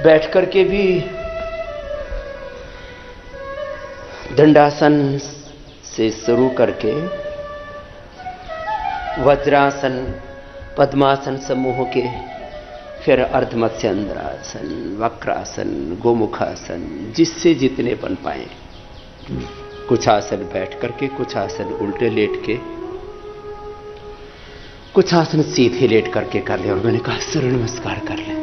बैठ करके भी दंडासन से शुरू करके वज्रासन, पद्मासन समूह के, फिर अर्धमत्स्यंद्रासन, वक्रासन, गोमुखासन, जिससे जितने बन पाए। कुछ आसन बैठ करके, कुछ आसन उल्टे लेट के, कुछ आसन सीधे लेट करके कर ले। और मैंने कहा सूर्य नमस्कार कर ले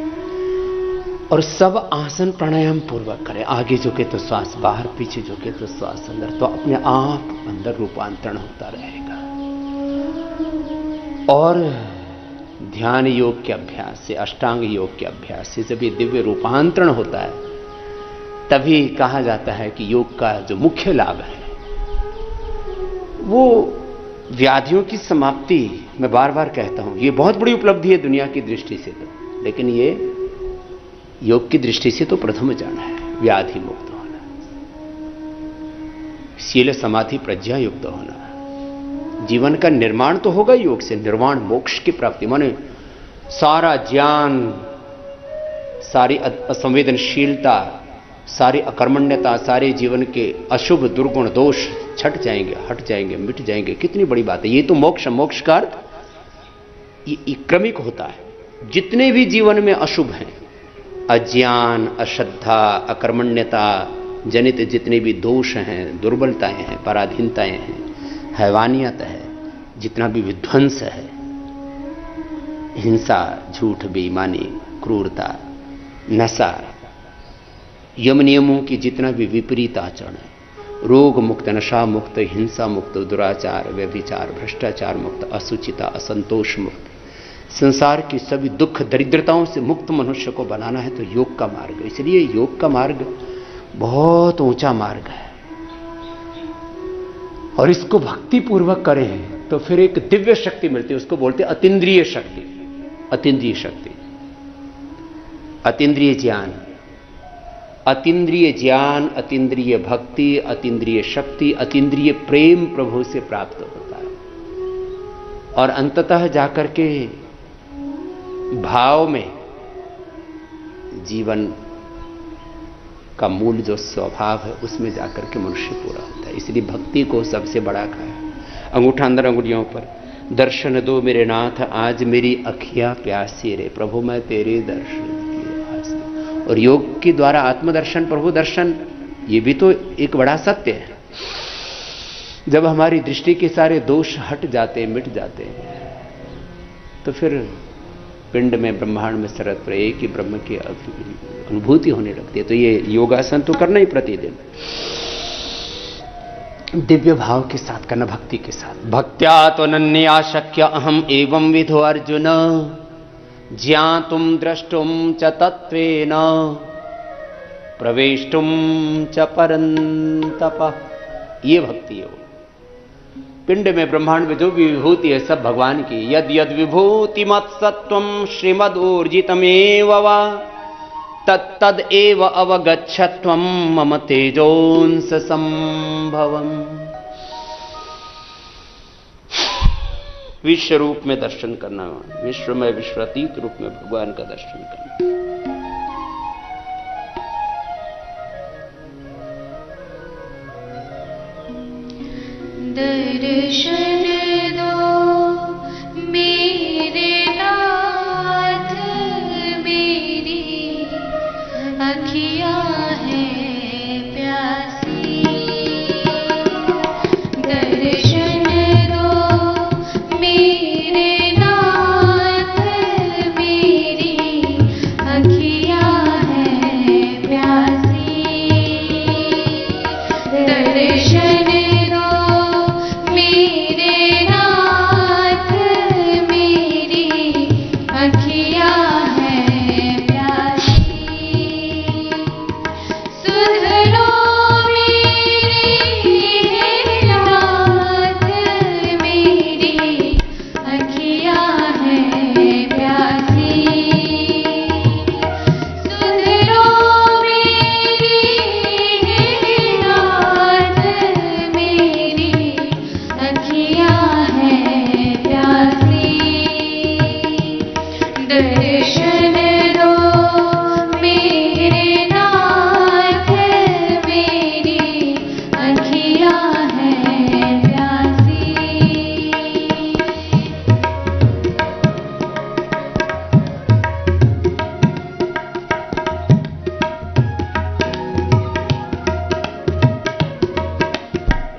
और सब आसन प्राणायाम पूर्वक करें। आगे झुके तो श्वास बाहर, पीछे झुके तो श्वास अंदर, तो अपने आप अंदर रूपांतरण होता रहेगा। और ध्यान योग के अभ्यास से, अष्टांग योग के अभ्यास से जब ये दिव्य रूपांतरण होता है, तभी कहा जाता है कि योग का जो मुख्य लाभ है वो व्याधियों की समाप्ति। मैं बार बार कहता हूं, ये बहुत बड़ी उपलब्धि है दुनिया की दृष्टि से तो, लेकिन ये योग की दृष्टि से तो प्रथम जाना है, व्याधि मुक्त होना, शील समाधि प्रज्ञा युक्त होना। जीवन का निर्माण तो होगा योग से, निर्वाण मोक्ष की प्राप्ति, माने सारा ज्ञान, सारी असंवेदनशीलता, सारी अकर्मण्यता, सारे जीवन के अशुभ दुर्गुण दोष छट जाएंगे, हट जाएंगे, मिट जाएंगे। कितनी बड़ी बात है ये तो। मोक्ष का अर्थ ये क्रमिक होता है। जितने भी जीवन में अशुभ हैं, अज्ञान, अश्रद्धा, अकर्मण्यता जनित जितने भी दोष हैं, दुर्बलताएं हैं, पराधीनताएं हैं, हैवानियत है, जितना भी विध्वंस है, हिंसा, झूठ, बेईमानी, क्रूरता, नशा, यम नियमों की जितना भी विपरीत आचरण है, रोग मुक्त, नशा मुक्त, हिंसा मुक्त, दुराचार, व्यभिचार, भ्रष्टाचार मुक्त, असुचिता, असंतोष मुक्त, संसार की सभी दुख दरिद्रताओं से मुक्त मनुष्य को बनाना है तो योग का मार्ग। इसलिए योग का मार्ग बहुत ऊंचा मार्ग है और इसको भक्ति पूर्वक करें तो फिर एक दिव्य शक्ति मिलती है। उसको बोलते हैं अतीन्द्रिय शक्ति। अतीन्द्रिय शक्ति, अतीन्द्रिय ज्ञान, अतीन्द्रिय ज्ञान, अतीन्द्रिय भक्ति, अतीन्द्रिय शक्ति, अतीन्द्रिय प्रेम प्रभु से प्राप्त होता है। और अंततः जाकर के भाव में जीवन का मूल जो स्वभाव है उसमें जाकर के मनुष्य पूरा होता है। इसलिए भक्ति को सबसे बड़ा कहा है। अंगूठा अंदर अंगुलियों पर, दर्शन दो मेरे नाथ आज मेरी अखियां प्यासी रे, प्रभु मैं तेरे दर्शन की आसी। और योग के द्वारा आत्मदर्शन, प्रभु दर्शन, ये भी तो एक बड़ा सत्य है। जब हमारी दृष्टि के सारे दोष हट जाते, मिट जाते हैं, तो फिर पिंड में, ब्रह्मांड में सर्वत्र एक ही ब्रह्म की अनुभूति होने लगती है। तो ये योगासन तो करना ही प्रतिदिन, दिव्य भाव के साथ करना, भक्ति के साथ। भक्त्या तो नन्या शक्य अहम एवं विधो अर्जुन ज्ञातुम द्रष्टुम च तत्वेन प्रवेष्टुम च परंतप। ये भक्ति है। पिंड में, ब्रह्मांड में जो भी विभूति है सब भगवान की। यद यद विभूति मत सत्वम श्रीमदूर्जितमेव वा तत्तद एव अवगच्छत्वम मम तेजोंस संभवम। विश्व रूप में दर्शन करना, विश्व में विश्वातीत रूप में भगवान का दर्शन करना। दर्शन दो मेरे नाथ, मेरी अखियां हैं प्यासी। दर्शन दो मेरे नाथ, मेरी अखियां हैं प्यासी। दर्शन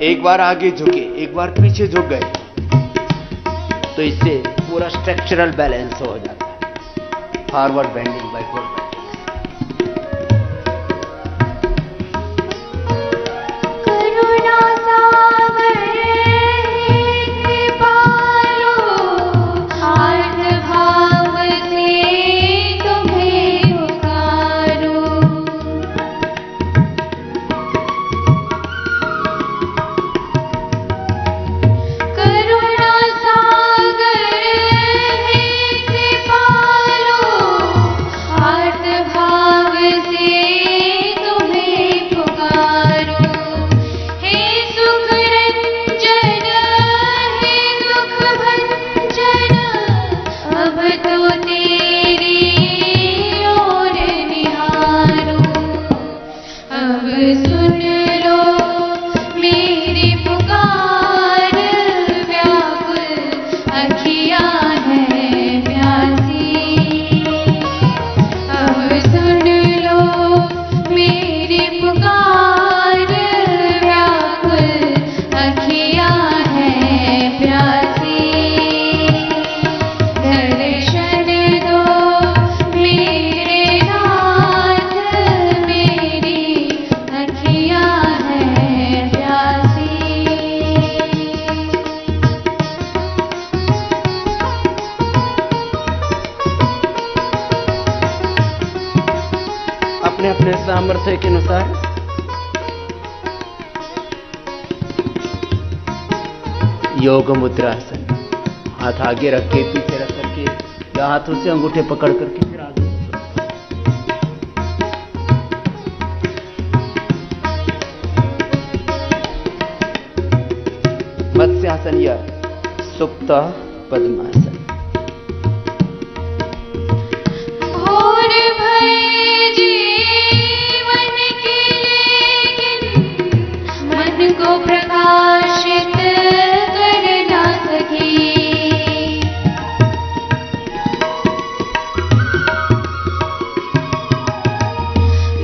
एक बार आगे झुके, एक बार पीछे झुक गए तो इससे पूरा स्ट्रक्चरल बैलेंस हो जाता है। Forward bending, backward bending. अपने अपने सामर्थ्य के अनुसार योग मुद्रासन, हाथ आगे रख के पीछे रख करके या हाथों से अंगूठे पकड़ करके फिर आगे। मत्स्यासन या सुप्त पद्मासन। प्रकाशित कर ना सकी,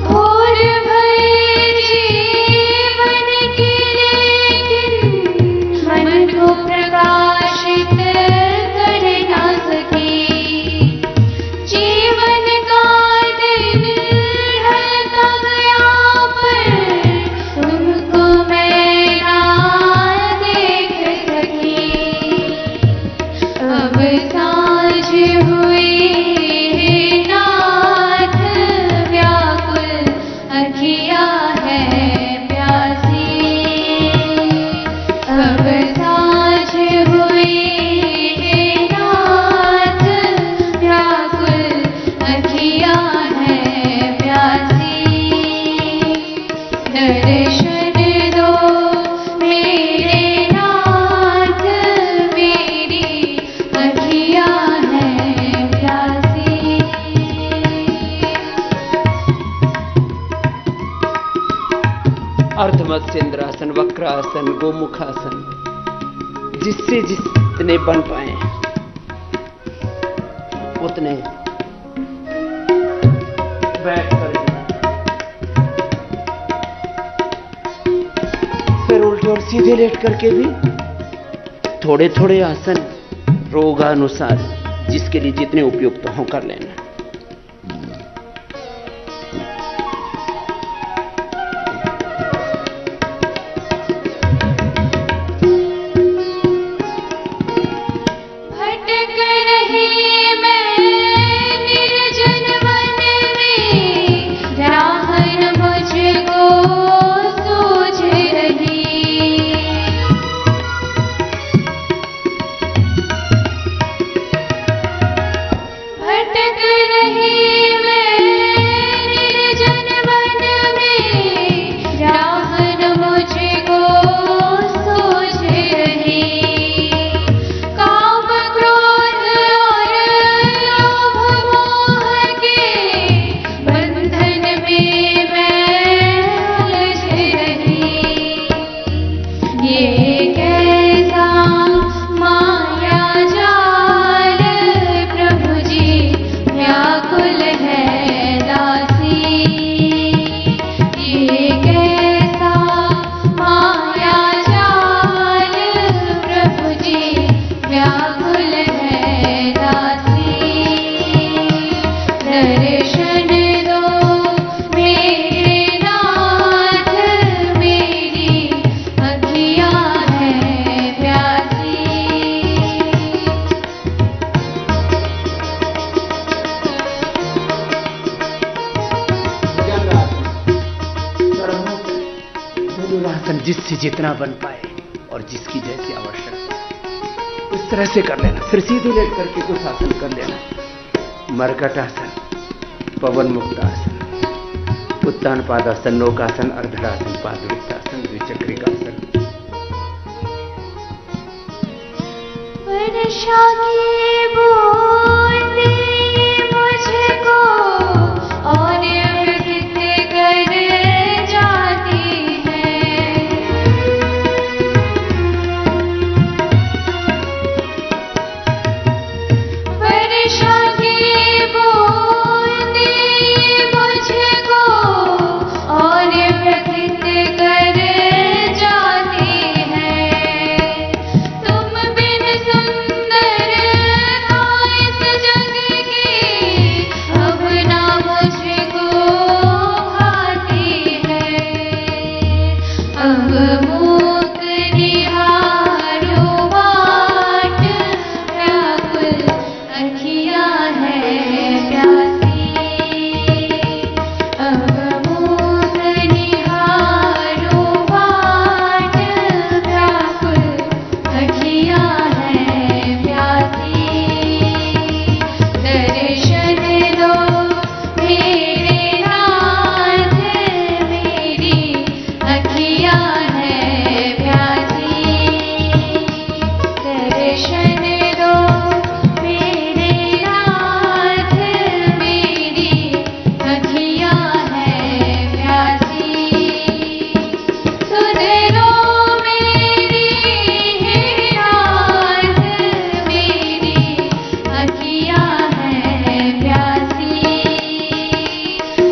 घोर भय जीवन की लेकिन मन को प्रकाशित कर ना सकी। जीवन का दिन ढलता गया पर तुमको मैं अब साँझ हुई है नाथ व्याकुल अखिया है प्यासी। अब साँझ हुई है नाथ व्याकुल अखिया है प्यासी। दर्शन दो मेरे नाथ, मेरी अखिया है प्यासी। अर्धमत्स्येंद्रासन, वक्रासन, गोमुखासन, जिससे जितने बन पाए उतने बैठ कर, फिर उल्टे और सीधे लेट करके भी थोड़े थोड़े आसन रोगानुसार जिसके लिए जितने उपयुक्त हों कर लेना। भटक रही मैं निर्जन वन में, राह न मुझको सूझ रही। भटक आसन जिससे जितना बन पाए और जिसकी जैसी आवश्यकता उस तरह से कर लेना। फिर सीधे लेट करके कुछ आसन कर लेना। मरकट आसन, पवन मुक्त आसन, उत्तान पादासन, नौकासन, अर्धरासन, पादवृत्तासन, द्विचक्रिकासन। वर्षा की बूंदें मुझको और व्यथित कर जाती हैं। वर्षा की बूंदें मुझको और व्यथित कर जाती हैं। तुम बिन सुंदर था इस जग की, अब ना मुझको भाती है। अब मूक निहारो बाट, व्याकुल अखियाँ हैं प्यासी। अब मूक निहारो बाट, व्याकुल अखियाँ हैं प्यासी। दर्शन दो मेरे नाथ, मेरी अखियाँ हैं प्यासी। दर्शन दो मेरे नाथ, मेरी अखियाँ हैं प्यासी। सुध लो मेरी हे नाथ, मेरी अखियाँ हैं प्यासी।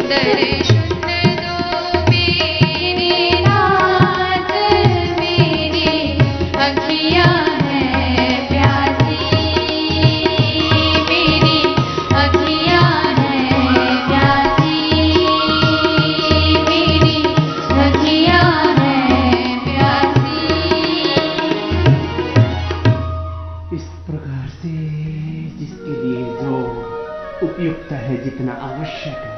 दर्शन दो मेरे नाथ, मेरी अखियाँ हैं प्यासी। मेरी अखियाँ हैं प्यासी। मेरी अखियाँ हैं प्यासी। इस प्रकार से जिसके लिए जो उपयुक्त है, जितना आवश्यक है,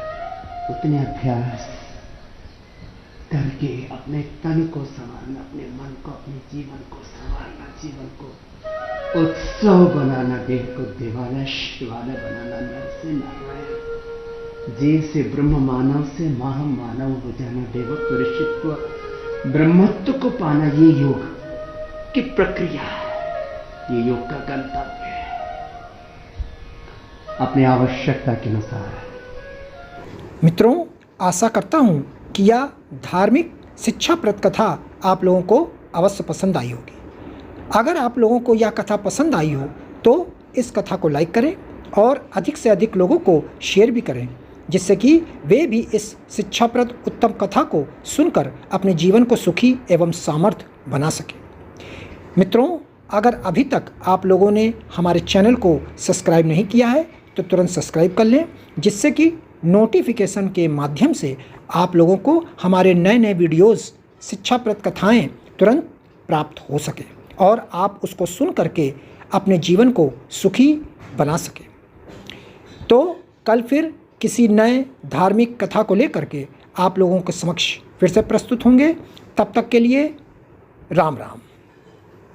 उतने अभ्यास करके अपने तन को संवारना, अपने मन को, अपने जीवन को संवारना, जीवन को उत्सव बनाना, देह को देवालय शिवालय बनाना, नर से नारायण, जीव से ब्रह्म, मानव से महामानव हो जाना, देवत्व, ऋषित्व, ब्रह्मत्व को पाना। ये योग की प्रक्रिया है, ये योग का गंतव्य है, अपनी आवश्यकता के अनुसार। मित्रों, आशा करता हूँ कि यह धार्मिक शिक्षाप्रद कथा आप लोगों को अवश्य पसंद आई होगी। अगर आप लोगों को यह कथा पसंद आई हो तो इस कथा को लाइक करें और अधिक से अधिक लोगों को शेयर भी करें, जिससे कि वे भी इस शिक्षाप्रद उत्तम कथा को सुनकर अपने जीवन को सुखी एवं सामर्थ्य बना सकें। मित्रों, अगर अभी तक आप लोगों ने हमारे चैनल को सब्सक्राइब नहीं किया है तो तुरंत सब्सक्राइब कर लें, जिससे कि नोटिफिकेशन के माध्यम से आप लोगों को हमारे नए नए वीडियोस, शिक्षाप्रद कथाएं तुरंत प्राप्त हो सके और आप उसको सुन करके अपने जीवन को सुखी बना सकें। तो कल फिर किसी नए धार्मिक कथा को लेकर के आप लोगों के समक्ष फिर से प्रस्तुत होंगे। तब तक के लिए राम राम।